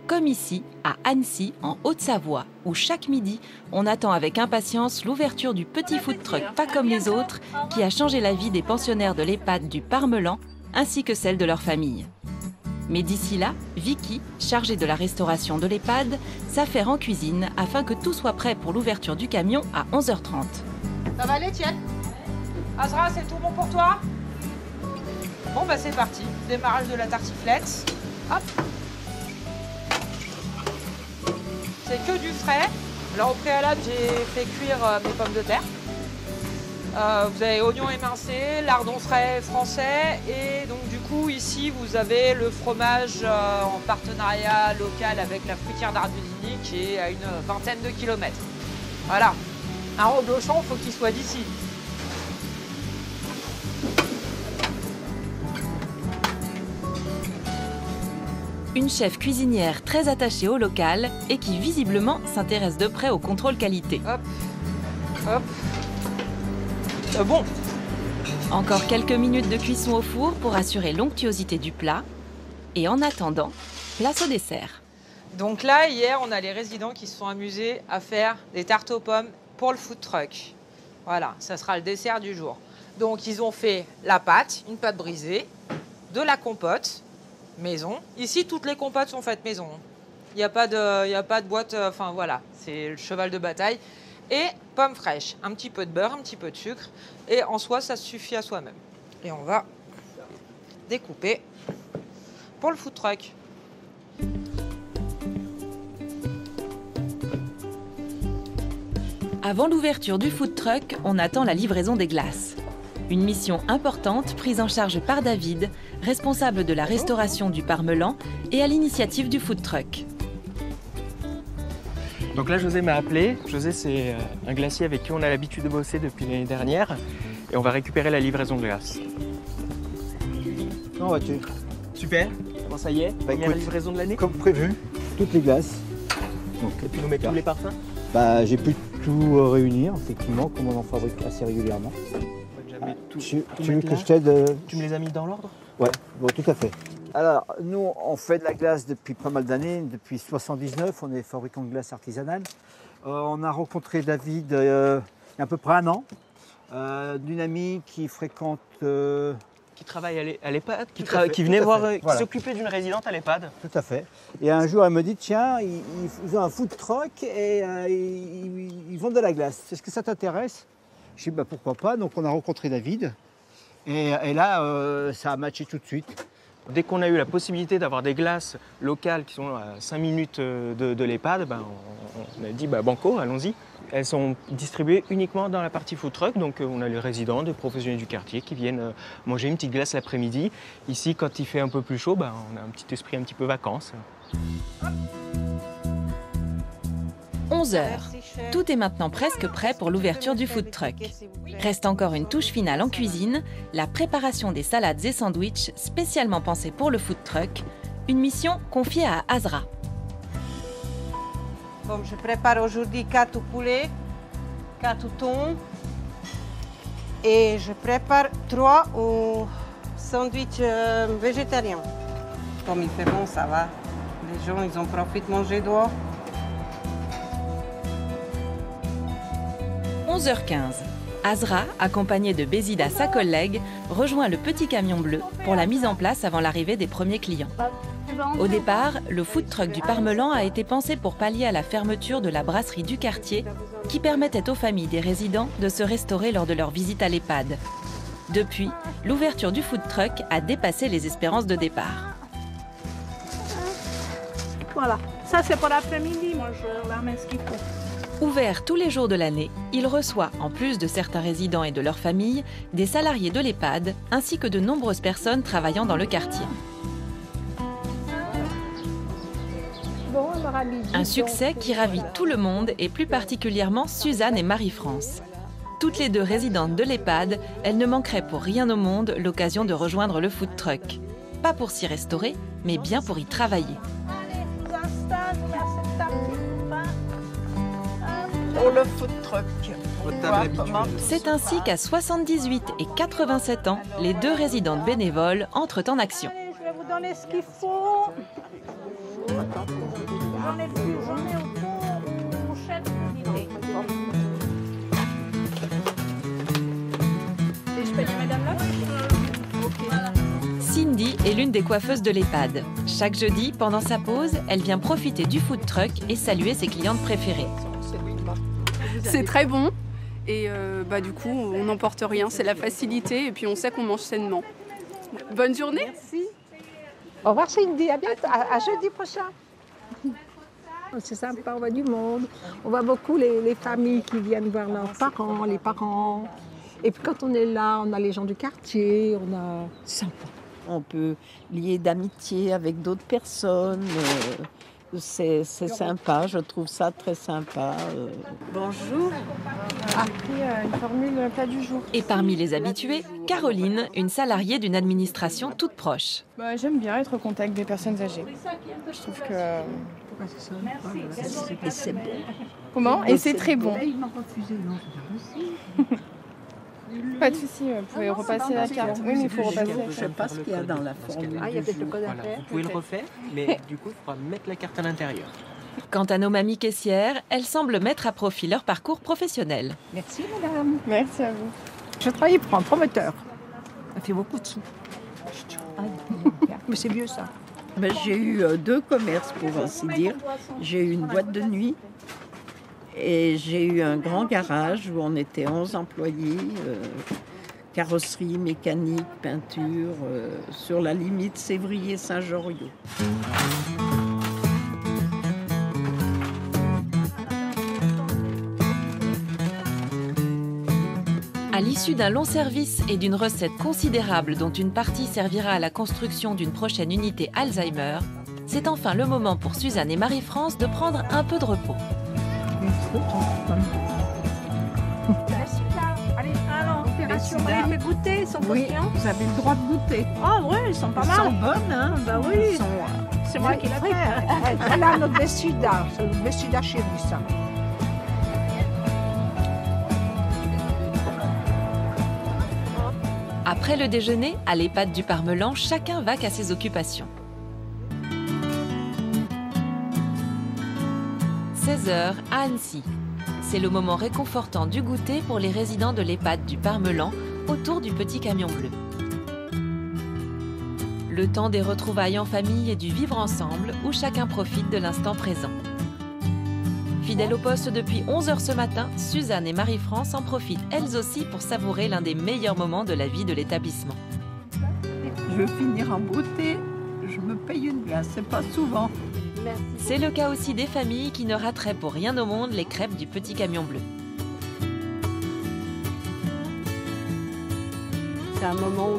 comme ici, à Annecy, en Haute-Savoie, où chaque midi, on attend avec impatience l'ouverture du petit food truck pas comme les autres, qui a changé la vie des pensionnaires de l'EHPAD du Parmelan, ainsi que celle de leur famille. Mais d'ici là, Vicky, chargée de la restauration de l'EHPAD, s'affaire en cuisine afin que tout soit prêt pour l'ouverture du camion à 11h30. Ça va aller, Tienne? Azra, c'est tout bon pour toi? Bon, bah c'est parti. Démarrage de la tartiflette. Hop. C'est que du frais. Alors au préalable, j'ai fait cuire mes pommes de terre. Vous avez oignons émincés, lardons frais français et donc du coup ici vous avez le fromage en partenariat local avec la fruitière d'Ardusini qui est à une vingtaine de kilomètres. Voilà, un reblochon, il faut qu'il soit d'ici. Une chef cuisinière très attachée au local et qui visiblement s'intéresse de près au contrôle qualité. Hop, hop. Bon. Encore quelques minutes de cuisson au four pour assurer l'onctuosité du plat. Et en attendant, place au dessert. Donc là, hier, on a les résidents qui se sont amusés à faire des tartes aux pommes pour le food truck. Voilà, ça sera le dessert du jour. Donc ils ont fait la pâte, une pâte brisée, de la compote maison. Ici, toutes les compotes sont faites maison. Il n'y a pas de boîte, enfin voilà, c'est le cheval de bataille. Et pommes fraîches, un petit peu de beurre, un petit peu de sucre. Et en soi, ça suffit à soi-même. Et on va découper pour le food truck. Avant l'ouverture du food truck, on attend la livraison des glaces. Une mission importante prise en charge par David, responsable de la restauration du Parmelan et à l'initiative du food truck. Donc là, José m'a appelé. José, c'est un glacier avec qui on a l'habitude de bosser depuis l'année dernière. Et on va récupérer la livraison de glace. Comment vas-tu? Super. Bon, ça y est, il y a la livraison de l'année? Comme prévu, toutes les glaces. Donc, et puis nous mettons tous les parfums? Bah, j'ai pu tout réunir, effectivement, comme on en fabrique assez régulièrement. Tu veux que je t'aide? Tu me les as mis dans l'ordre? Ouais, bon, tout à fait. Alors, nous, on fait de la glace depuis pas mal d'années, depuis 79, on est fabricant de glace artisanale. On a rencontré David il y a à peu près un an, d'une amie qui fréquente... Qui travaille à l'EHPAD, qui venait voir, voilà. Qui s'occupait d'une résidente à l'EHPAD. Tout à fait. Et un jour, elle me dit, tiens, ils ont un food truck et ils vendent de la glace. Est-ce que ça t'intéresse? Je dis, bah, pourquoi pas. Donc, on a rencontré David. Et là, ça a matché tout de suite. Dès qu'on a eu la possibilité d'avoir des glaces locales qui sont à 5 minutes de l'EHPAD, ben, on a dit, bah, banco, allons-y. Elles sont distribuées uniquement dans la partie food truck, donc on a les résidents, des professionnels du quartier qui viennent manger une petite glace l'après-midi. Ici, quand il fait un peu plus chaud, ben, on a un petit esprit un petit peu vacances. 11h. Tout est maintenant presque prêt pour l'ouverture du food truck. Reste encore une touche finale en cuisine, la préparation des salades et sandwichs spécialement pensés pour le food truck, une mission confiée à Azra. Bon, je prépare aujourd'hui 4 poulets, 4 thons et je prépare 3 sandwichs végétariens. Comme il fait bon, ça va. Les gens, ils en profitent de manger dehors. 11h15. Azra, accompagnée de Bézida, sa collègue, rejoint le petit camion bleu pour la mise en place avant l'arrivée des premiers clients. Au départ, le food truck du Parmelan a été pensé pour pallier à la fermeture de la brasserie du quartier qui permettait aux familles des résidents de se restaurer lors de leur visite à l'EHPAD. Depuis, l'ouverture du food truck a dépassé les espérances de départ. Voilà, ça c'est pour l'après-midi, moi je ramène ce qu'il faut. Ouvert tous les jours de l'année, il reçoit, en plus de certains résidents et de leurs familles, des salariés de l'EHPAD ainsi que de nombreuses personnes travaillant dans le quartier. Un succès qui ravit tout le monde et plus particulièrement Suzanne et Marie-France. Toutes les deux résidentes de l'EHPAD, elles ne manqueraient pour rien au monde l'occasion de rejoindre le food truck. Pas pour s'y restaurer, mais bien pour y travailler. Pour le food truck. C'est ainsi qu'à 78 et 87 ans, les deux résidentes bénévoles entrent en action. Je vais vous donner ce qu'il faut. J'en ai plus, j'en ai au chef d'unité. Et je peux dire madame là? Cindy est l'une des coiffeuses de l'EHPAD. Chaque jeudi, pendant sa pause, elle vient profiter du food truck et saluer ses clientes préférées. C'est très bon et du coup on n'emporte rien, c'est la facilité et puis on sait qu'on mange sainement. Bonne journée. Merci. Au revoir Cindy, à bientôt, à jeudi prochain. C'est sympa, on voit du monde. On voit beaucoup les familles qui viennent voir leurs parents, les parents. Et puis quand on est là, on a les gens du quartier, c'est sympa. On peut lier d'amitié avec d'autres personnes. C'est sympa, je trouve ça très sympa. Bonjour. Une formule plat du jour. Et parmi les habitués, Caroline, une salariée d'une administration toute proche. J'aime bien être au contact des personnes âgées. Je trouve que... C'est bon. Comment? Et c'est très bon. Il m'a refusé, non, c'est pas possible. Pas de souci, vous pouvez repasser la carte. Oui, mais il faut repasser la carte. Je ne sais pas ce qu'il y a dans la formule. Il y a quelque chose à Voilà, faire. vous pouvez le refaire, mais du coup, il faudra mettre la carte à l'intérieur. Quant à nos mamies caissières, elles semblent mettre à profit leur parcours professionnel. Merci madame. Merci à vous. Je travaille pour un promoteur. Ça fait beaucoup de sous. Mais c'est mieux ça. J'ai eu 2 commerces pour ainsi dire. J'ai eu une boîte de nuit et j'ai eu un grand garage où on était 11 employés. Carrosserie, mécanique, peinture, sur la limite Sévrier-Saint-Joriot. À l'issue d'un long service et d'une recette considérable dont une partie servira à la construction d'une prochaine unité Alzheimer, c'est enfin le moment pour Suzanne et Marie-France de prendre un peu de repos. Allez, alors, opération, on les fait goûter, ils sont Oui, conscients? vous avez le droit de goûter. Ah oui, ils sont pas Elles mal. sont bonnes, hein? Bah oui, Elles sont, c'est moi qui l'ai fait. Voilà notre Bessida, c'est le Bessida chéri, ça. Après le déjeuner, à l'EHPAD du Parmelan, chacun vaque à ses occupations. 16h à Annecy. C'est le moment réconfortant du goûter pour les résidents de l'EHPAD du Parmelan autour du petit camion bleu. Le temps des retrouvailles en famille et du vivre ensemble où chacun profite de l'instant présent. Fidèles au poste depuis 11h ce matin, Suzanne et Marie-France en profitent elles aussi pour savourer l'un des meilleurs moments de la vie de l'établissement. Je veux finir en beauté, je me paye une glace, c'est pas souvent. C'est le cas aussi des familles qui ne rateraient pour rien au monde les crêpes du petit camion bleu. C'est un moment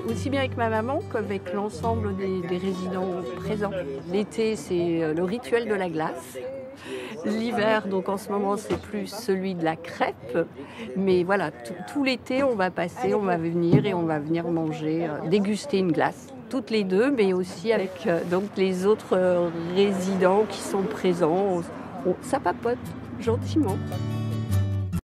aussi bien avec ma maman qu'avec l'ensemble des résidents présents. L'été, c'est le rituel de la glace. L'hiver, donc en ce moment, c'est plus celui de la crêpe. Mais voilà, tout l'été, on va passer, on va venir et on va venir manger, déguster une glace. Toutes les deux, mais aussi avec donc les autres résidents qui sont présents. Ça papote gentiment.